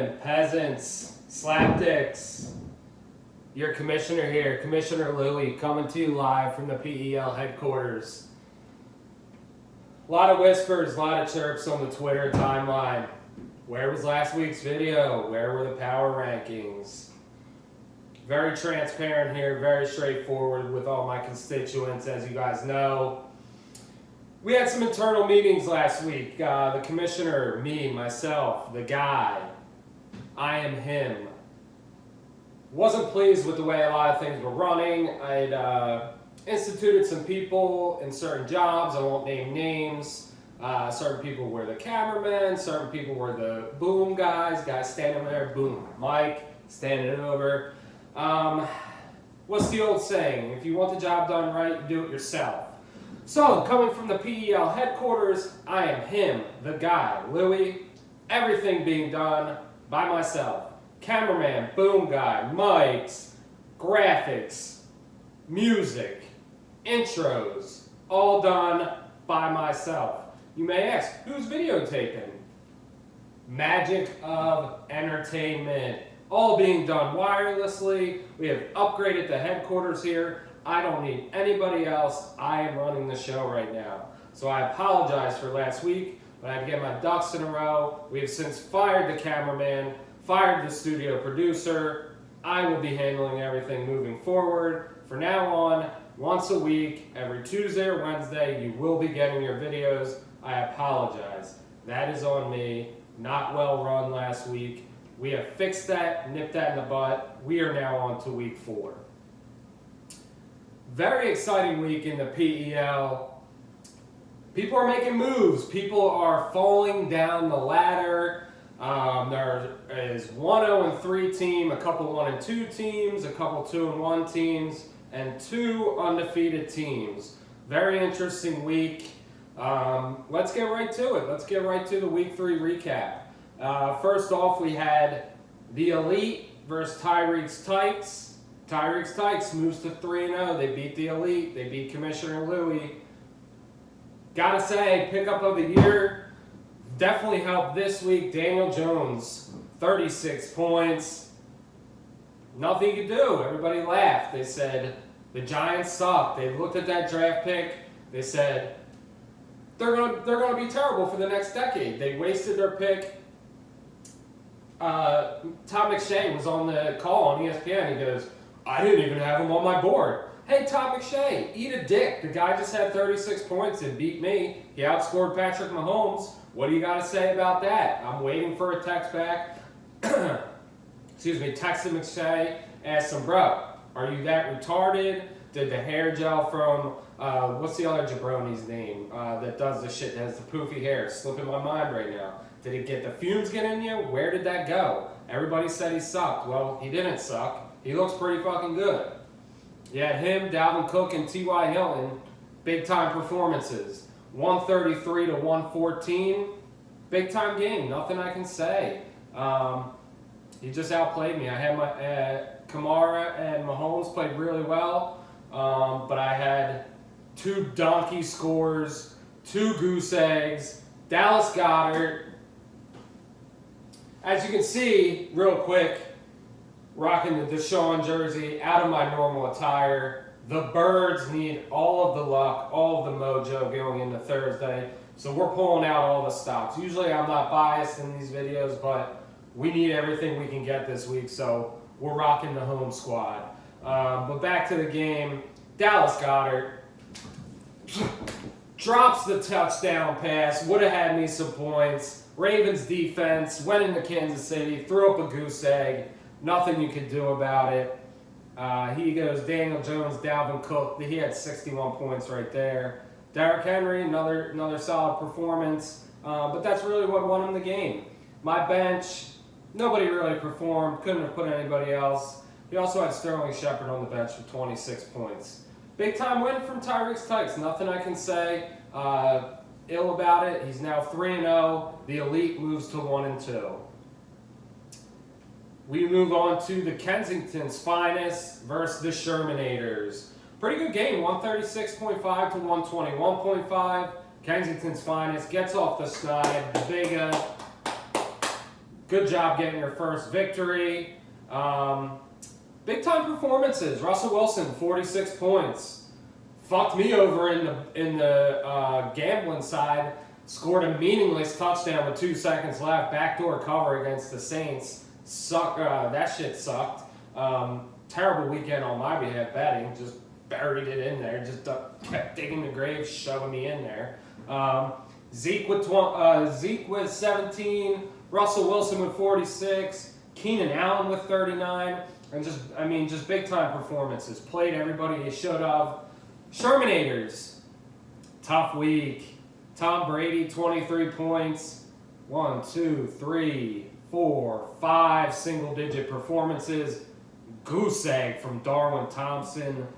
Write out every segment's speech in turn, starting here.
gentlemen, peasants, slapdicks, your commissioner here, Commissioner Louie, coming to you live from the PEL headquarters. A lot of whispers, a lot of chirps on the Twitter timeline. Where was last week's video? Where were the power rankings? Very transparent here, very straightforward with all my constituents, as you guys know. We had some internal meetings last week. The commissioner, me, myself, the guy, I am him. Wasn't pleased with the way a lot of things were running. I'd instituted some people in certain jobs. I won't name names. Certain people were the cameramen. Certain people were the boom guys standing there, boom, mic, standing over. What's the old saying? If you want the job done right, you do it yourself. So, coming from the PEL headquarters, I am him, the guy, Louie. Everything being done by myself. Cameraman, boom guy, mics, graphics, music, intros, all done by myself. You may ask, who's videotaping? Magic of entertainment. All being done wirelessly. We have upgraded the headquarters here. I don't need anybody else. I am running the show right now. So I apologize for last week, but I had to get my ducks in a row. We have since fired the cameraman, fired the studio producer. I will be handling everything moving forward. For now on, once a week, every Tuesday or Wednesday, you will be getting your videos. I apologize. That is on me. Not well run last week. We have fixed that, nipped that in the butt. We are now on to week 4. Very exciting week in the PEL. People are making moves. People are falling down the ladder. There is 1-0-3 team, a couple 1-2 teams, a couple 2-1 teams, and 2 undefeated teams. Very interesting week. Let's get right to it. Let's get right to the week 3 recap. First off, we had the Elite versus Tyreek's Tykes. Tyreek's Tykes moves to 3-0. They beat the Elite. They beat Commissioner Louie. Gotta say, pickup of the year definitely helped this week. Daniel Jones, 36 points. Nothing you could do. Everybody laughed. They said the Giants suck. They looked at that draft pick. They said they're gonna be terrible for the next decade. They wasted their pick. Tom McShay was on the call on ESPN. He goes, I didn't even have him on my board. Hey, Tom McShay, eat a dick. The guy just had 36 points and beat me. He outscored Patrick Mahomes. What do you got to say about that? I'm waiting for a text back. Excuse me, texted McShay, asked him, bro, are you that retarded? Did the hair gel from, what's the other jabroni's name that does the shit that has the poofy hair? It's slipping my mind right now. Did it get the fumes get in you? Where did that go? Everybody said he sucked. Well, he didn't suck. He looks pretty fucking good. You had him, Dalvin Cook, and T.Y. Hilton, big-time performances. 133 to 114, big-time game. Nothing I can say. He just outplayed me. I had my Kamara and Mahomes played really well, but I had 2 donkey scores, 2 goose eggs, Dallas Goedert. As you can see, real quick, rocking the Deshaun jersey, out of my normal attire. The Birds need all of the luck, all of the mojo going into Thursday. So we're pulling out all the stops. Usually I'm not biased in these videos, but we need everything we can get this week, so we're rocking the home squad. But back to the game. Dallas Goedert drops the touchdown pass, would have had me some points. Ravens defense went into Kansas City, threw up a goose egg. Nothing you could do about it. He goes Daniel Jones, Dalvin Cook. He had 61 points right there. Derrick Henry, another solid performance. But that's really what won him the game. My bench, nobody really performed. Couldn't have put anybody else. He also had Sterling Shepard on the bench with 26 points. Big time win from Tyreek's Tykes. Nothing I can say ill about it. He's now 3-0. The Elite moves to 1-2. We move on to the Kensington's Finest versus the Shermanators. Pretty good game, 136.5 to 121.5. Kensington's Finest gets off the snide. The big Good job getting your first victory. Big time performances. Russell Wilson, 46 points. Fucked me over in the gambling side. Scored a meaningless touchdown with 2 seconds left. Backdoor cover against the Saints. That shit sucked. Terrible weekend on my behalf betting. Just buried it in there. Just kept digging the grave, shoving me in there. Zeke with 17. Russell Wilson with 46. Keenan Allen with 39. And just big time performances. Played everybody they should have. Shermanators. Tough week. Tom Brady, 23 points. 1, 2, 3, 4, 5 single-digit performances. Goose egg from Darwin Thompson.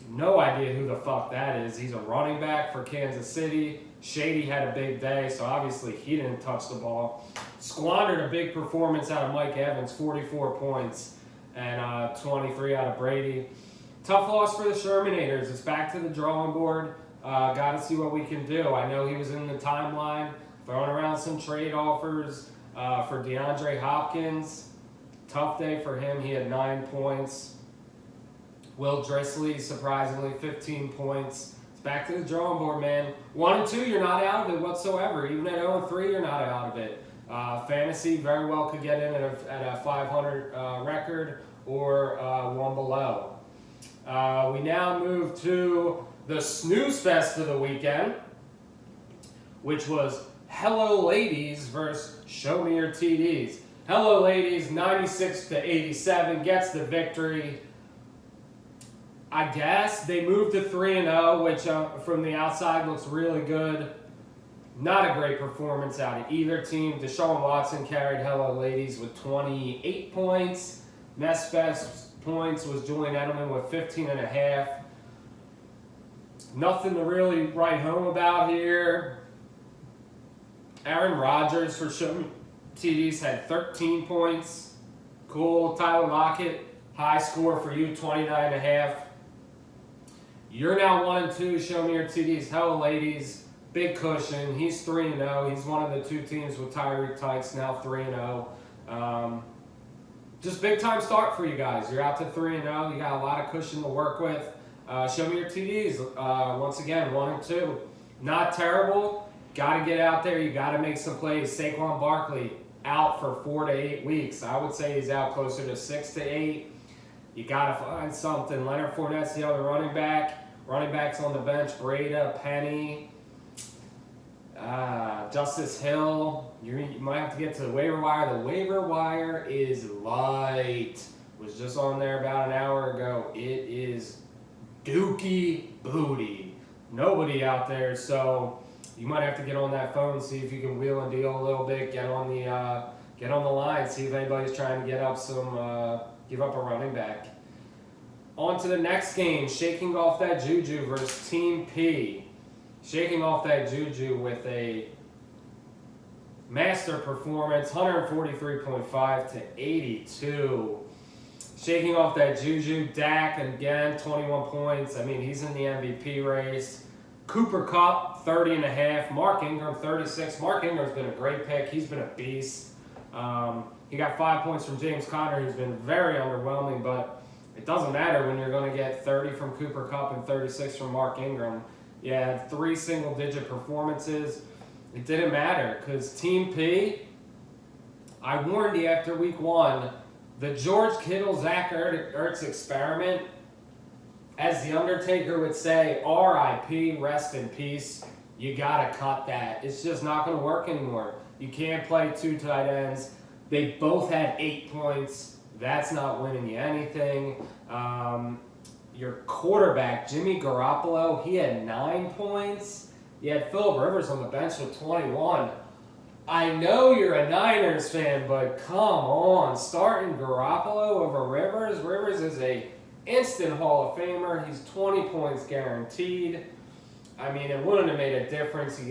No idea who the fuck that is. He's a running back for Kansas City. Shady had a big day, so obviously he didn't touch the ball. Squandered a big performance out of Mike Evans, 44 points, and 23 out of Brady. Tough loss for the Shermanators. It's back to the drawing board. Got to see what we can do. I know he was in the timeline, throwing around some trade offers for DeAndre Hopkins. Tough day for him. He had 9 points. Will Drissley, surprisingly, 15 points. It's back to the drawing board, man. 1 and 2, you're not out of it whatsoever. Even at 0 and 3, you're not out of it. Fantasy very well could get in at a 500 record or one below. We now move to the snooze fest of the weekend, which was Hello Ladies versus Show Me Your TDs. Hello Ladies, 96-87, gets the victory. I guess they moved to 3-0, which from the outside looks really good. Not a great performance out of either team. Deshaun Watson carried Hello Ladies with 28 points. Next best points was Julian Edelman with 15.5. Nothing to really write home about here. Aaron Rodgers for Show Me TDs had 13 points. Cool. Tyler Lockett, high score for you, 29.5. You're now 1 and 2. Show Me Your TDs. Hello Ladies, big cushion. He's 3-0. He's one of the 2 teams with Tyreek Tykes, now 3-0. Just big time start for you guys. You're out to 3-0. You got a lot of cushion to work with. Show Me Your TDs. Once again, 1 and 2. Not terrible. Got to get out there. You got to make some plays. Saquon Barkley out for 4 to 8 weeks. I would say he's out closer to 6 to 8. You got to find something. Leonard Fournette's the other running back. Running backs on the bench: Breda, Penny, Justice Hill. You might have to get to the waiver wire. The waiver wire is light. Was just on there about an hour ago. It is dookie booty. Nobody out there, so you might have to get on that phone, see if you can wheel and deal a little bit. Get on the line, see if anybody's trying to give up a running back. On to the next game, shaking off that juju versus Team P. Shaking off that juju with a master performance, 143.5 to 82. Shaking off that juju, Dak again, 21 points. I mean, he's in the MVP race. Cooper Kupp, 30.5. Mark Ingram, 36. Mark Ingram's been a great pick. He's been a beast. He got 5 points from James Conner, who's been very underwhelming, but it doesn't matter when you're going to get 30 from Cooper Kupp and 36 from Mark Ingram. You had 3 single-digit performances. It didn't matter because Team P, I warned you after week 1, the George Kittle, Zach Ertz experiment, as The Undertaker would say, R.I.P., rest in peace. You got to cut that. It's just not going to work anymore. You can't play 2 tight ends. They both had 8 points. That's not winning you anything. Your quarterback, Jimmy Garoppolo, he had 9 points. You had Phillip Rivers on the bench with 21. I know you're a Niners fan, but come on. Starting Garoppolo over Rivers. Rivers is a instant Hall of Famer. He's 20 points guaranteed. I mean, it wouldn't have made a difference. You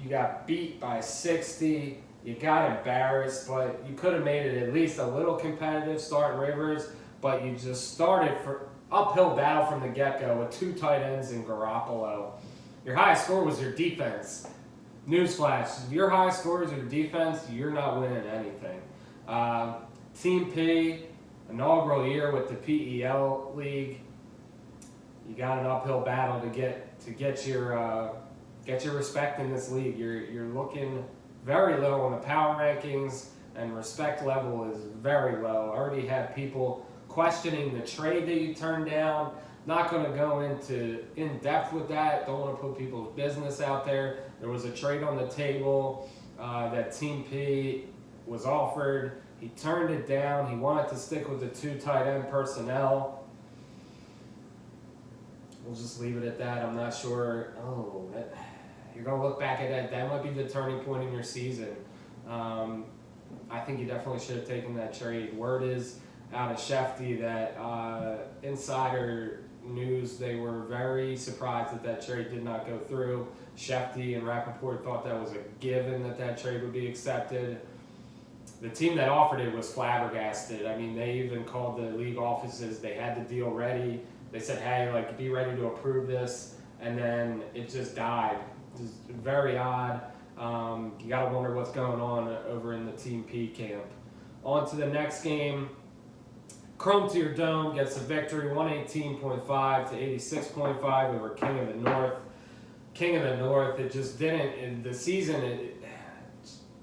got beat by 60. You got embarrassed, but you could have made it at least a little competitive starting Rivers, but you just started for uphill battle from the get-go with 2 tight ends and Garoppolo. Your highest score was your defense. Newsflash, if your high scores are defense, you're not winning anything. Team P, inaugural year with the PEL League. You got an uphill battle to get your respect in this league. You're looking very low on the power rankings, and respect level is very low. I already had people questioning the trade that you turned down. Not going to go in depth with that. Don't want to put people's business out there. There was a trade on the table that Team P was offered. He turned it down. He wanted to stick with the 2 tight end personnel. We'll just leave it at that. I'm not sure. You're going to look back at that. That might be the turning point in your season. I think you definitely should have taken that trade. Word is out of Shefty that insider news, they were very surprised that trade did not go through. Shefty and Rappaport thought that was a given that trade would be accepted. The team that offered it was flabbergasted. I mean, they even called the league offices. They had the deal ready. They said, hey, like, be ready to approve this. And then it just died. Just very odd. You got to wonder what's going on over in the Team P camp. On to the next game. Chrome to your Dome gets a victory, 118.5 to 86.5 over King of the North. King of the North, it just didn't, in the season,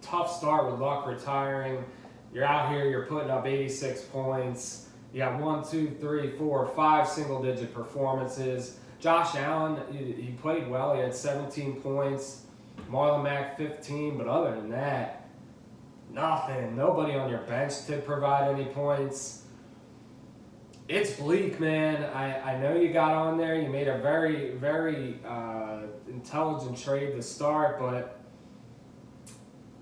tough start with Luck retiring. You're out here, you're putting up 86 points. You got 5 single-digit performances. Josh Allen, he played well. He had 17 points. Marlon Mack, 15. But other than that, nothing. Nobody on your bench to provide any points. It's bleak, man. I know you got on there. You made a very, very intelligent trade to start, but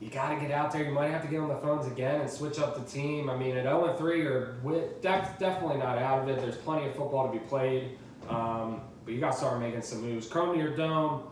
you got to get out there. You might have to get on the phones again and switch up the team. I mean, at 0-3, you're definitely not out of it. There's plenty of football to be played, but you got to start making some moves. Chrome to your Dome,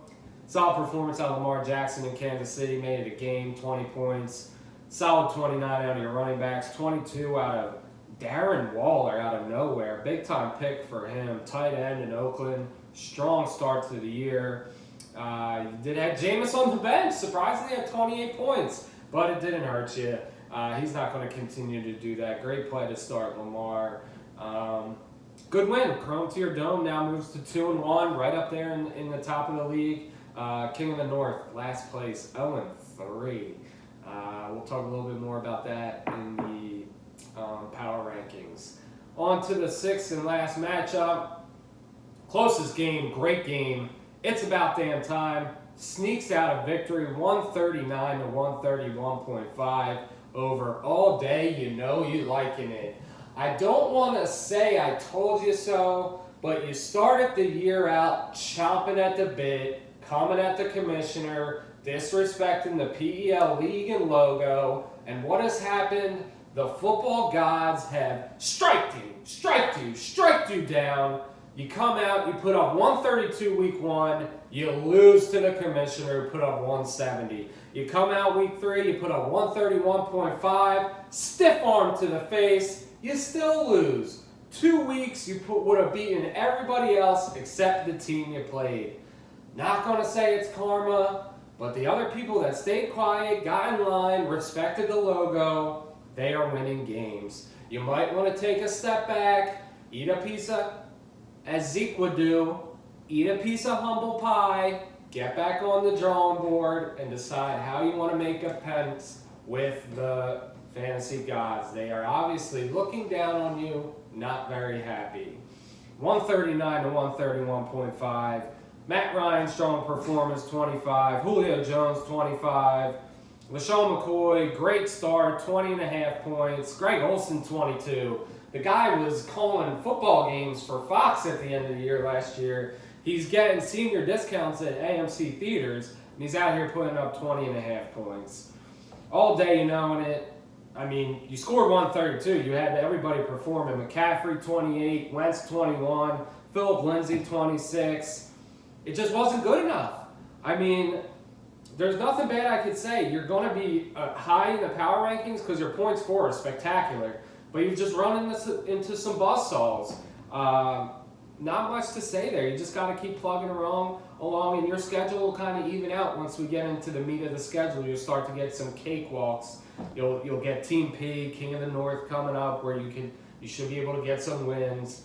solid performance out of Lamar Jackson in Kansas City. Made it a game, 20 points. Solid 29 out of your running backs, 22 out of Darren Waller out of nowhere. Big time pick for him. Tight end in Oakland. Strong start to the year. You did have Jameis on the bench. Surprisingly at 28 points. But it didn't hurt you. He's not going to continue to do that. Great play to start Lamar. Good win. Chrome to your Dome now moves to 2-1. Right up there in the top of the league. King of the North. Last place. 0-3. We'll talk a little bit more about that in the power rankings. On to the 6th and last matchup. Closest game, great game. It's about damn time. Sneaks out a victory, 139 to 131.5 over All Day. You know you liking it. I don't want to say I told you so, but you started the year out chomping at the bit, coming at the commissioner, disrespecting the PEL league and logo, and what has happened? The football gods have striked you down. You come out, you put up 132 week 1, you lose to the commissioner, put up 170. You come out week 3, you put up 131.5, stiff arm to the face, you still lose. 2 weeks, you would have beaten everybody else except the team you played. Not going to say it's karma, but the other people that stayed quiet, got in line, respected the logo, they are winning games. You might want to take a step back, eat a piece of, as Zeke would do, eat a piece of humble pie, get back on the drawing board, and decide how you want to make a pence with the fantasy gods. They are obviously looking down on you, not very happy. 139 to 131.5. Matt Ryan, strong performance, 25. Julio Jones, 25. LaShawn McCoy, great start, 20.5 points. Greg Olsen, 22. The guy was calling football games for Fox at the end of the year last year. He's getting senior discounts at AMC theaters, and he's out here putting up 20.5 points. All Day, you know it. I mean, you scored 132. You had everybody performing. McCaffrey, 28. Wentz, 21. Phillip Lindsay, 26. It just wasn't good enough. I mean, there's nothing bad I could say. You're going to be high in the power rankings because your points for is spectacular. But you've just run into some buzzsaws. not much to say there. You just got to keep plugging along, and your schedule will kind of even out once we get into the meat of the schedule. You'll start to get some cakewalks. You'll get Team P, King of the North coming up, where you should be able to get some wins.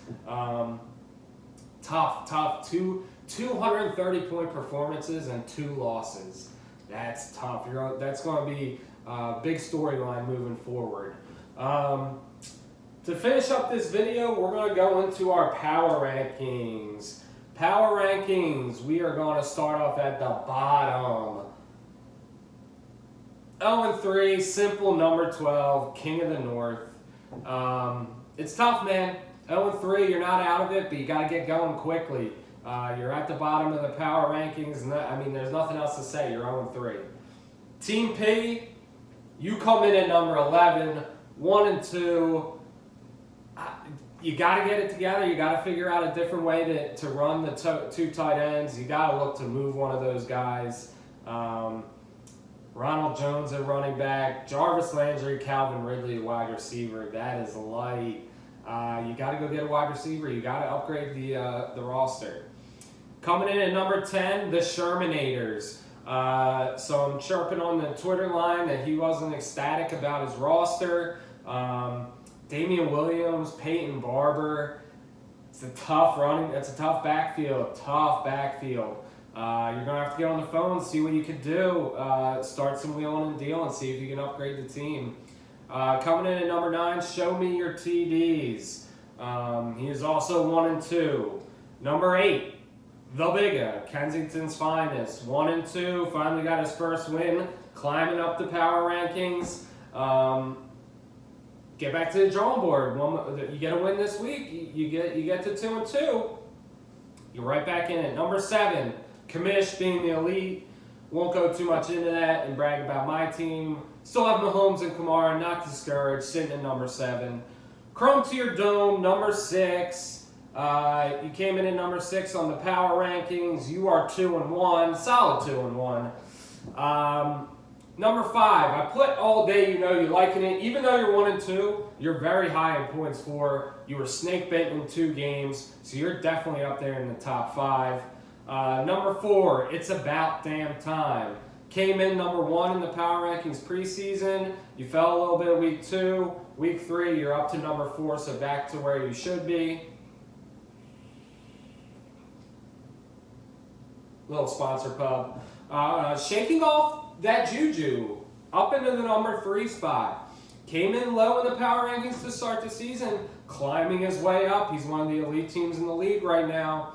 Tough. 230-point performances and 2 losses. That's tough. That's going to be a big storyline moving forward. To finish up this video, we're going to go into our power rankings. Power rankings, we are going to start off at the bottom. 0-3, simple number 12, King of the North. It's tough, man. 0-3, you're not out of it, but you got to get going quickly. You're at the bottom of the power rankings. There's nothing else to say. You're 0-3. Team P, you come in at number 11, 1-2. You got to get it together. You got to figure out a different way to run the 2 tight ends. You got to look to move one of those guys. Ronald Jones at running back, Jarvis Landry, Calvin Ridley at wide receiver. That is light. You got to go get a wide receiver. You got to upgrade the roster. Coming in at number 10, the Shermanators. So I'm chirping on the Twitter line that he wasn't ecstatic about his roster. Damian Williams, Peyton Barber. It's a tough backfield. You're going to have to get on the phone, see what you can do. Start some wheeling and dealing, see if you can upgrade the team. Coming in at number 9, show me your TDs. He is also 1-2. Number 8, the Bigga, Kensington's finest. 1-2, finally got his first win, climbing up the power rankings. Get back to the drawing board. You get a win this week, you get to 2-2. You're right back in it. Number 7, Kamish being the elite. Won't go too much into that and brag about my team. Still have Mahomes and Kamara, not discouraged, sitting at number 7. Chrome to your dome, number 6. You came in at number 6 on the power rankings. You are 2-1, solid 2-1. Number 5, I put all day, you liking it. Even though you're 1-2, you're very high in points for. You were snake baiting in 2 games, so you're definitely up there in the top 5. Number 4, it's about damn time. Came in number 1 in the power rankings preseason. You fell a little bit week 2. Week 3, you're up to number 4, so back to where you should be. Little sponsor pub. Shaking off that juju up into the number 3 spot. Came in low in the power rankings to start the season, climbing his way up. He's one of the elite teams in the league right now.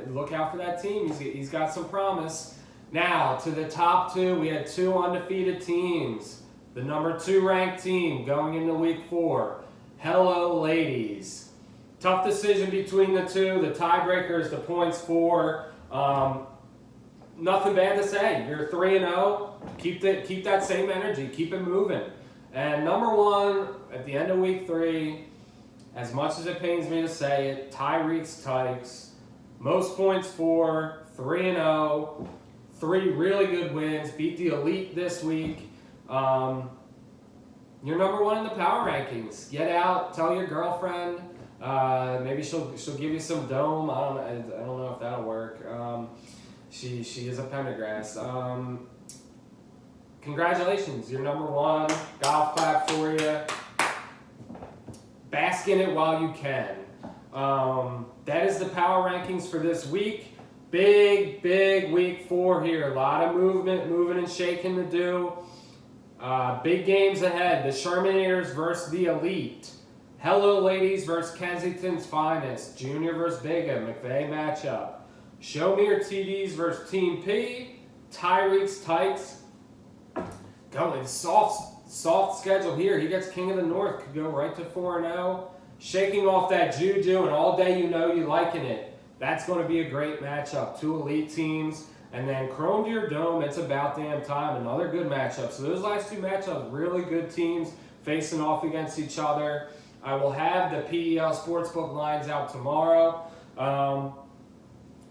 Look out for that team. He's got some promise. Now, to the top 2, we had 2 undefeated teams. The number 2 ranked team going into week 4. Hello, ladies. Tough decision between the 2. The tiebreaker is the points for. Nothing bad to say. You're 3-0. Keep that same energy. Keep it moving. And number 1 at the end of week 3, as much as it pains me to say it, Tyreek's Tykes. Most points for, 3-0. 3 really good wins. Beat the elite this week. You're number 1 in the power rankings. Get out. Tell your girlfriend. Maybe she'll give you some dome. I don't know if that'll work. She is a Pendergrass. Congratulations, you're number 1. Golf clap for you. Bask in it while you can. That is the power rankings for this week. Big week 4 here. A lot of moving and shaking to do. Big games ahead. The Shermanators versus the Elite. Hello Ladies versus Kensington's Finest. Junior versus Bigga. McVay matchup. Show me your TDs versus Team P. Tyreek's Tykes. Going soft schedule here. He gets King of the North. Could go right to 4-0. Shaking off that juju, and all day you liking it. That's going to be a great matchup. 2 elite teams. And then Chrome to your dome, it's about damn time. Another good matchup. So those last 2 matchups, really good teams facing off against each other. I will have the PEL Sportsbook lines out tomorrow.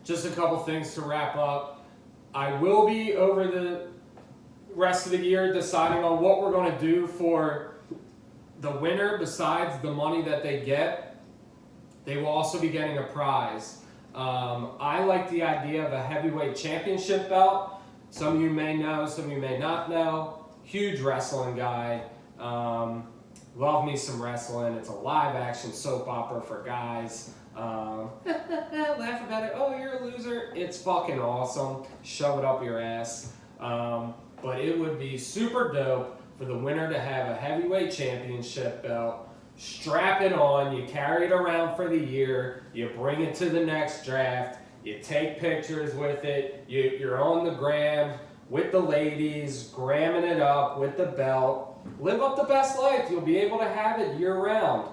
Just a couple things to wrap up. I will be over the rest of the year deciding on what we're going to do for the winner besides the money that they get. They will also be getting a prize. I like the idea of a heavyweight championship belt. Some of you may know, some of you may not know. Huge wrestling guy. Love me some wrestling. It's a live action soap opera for guys. Laugh about it. Oh, you're a loser. It's fucking awesome. Shove it up your ass. But it would be super dope for the winner to have a heavyweight championship belt. Strap it on. You carry it around for the year. You bring it to the next draft. You take pictures with it. You're on the gram with the ladies, gramming it up with the belt. Live up the best life. You'll be able to have it year round.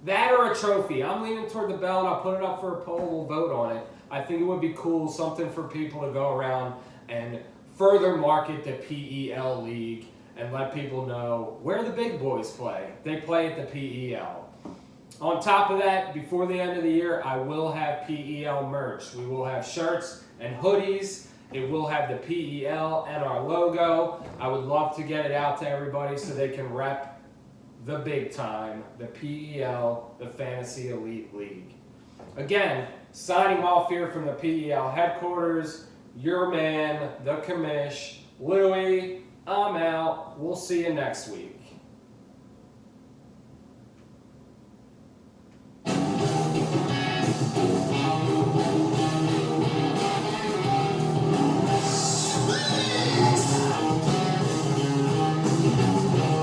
That or a trophy. I'm leaning toward the belt. I'll put it up for a poll. We'll vote on it. I think it would be cool, something for people to go around and further market the PEL League and let people know where the big boys play. They play at the PEL. On top of that, before the end of the year, I will have PEL merch. We will have shirts and hoodies. It will have the PEL and our logo. I would love to get it out to everybody so they can rep the big time, the PEL, the Fantasy Elite League. Again, signing off here from the PEL headquarters, your man, the commish, Louie. I'm out. We'll see you next week.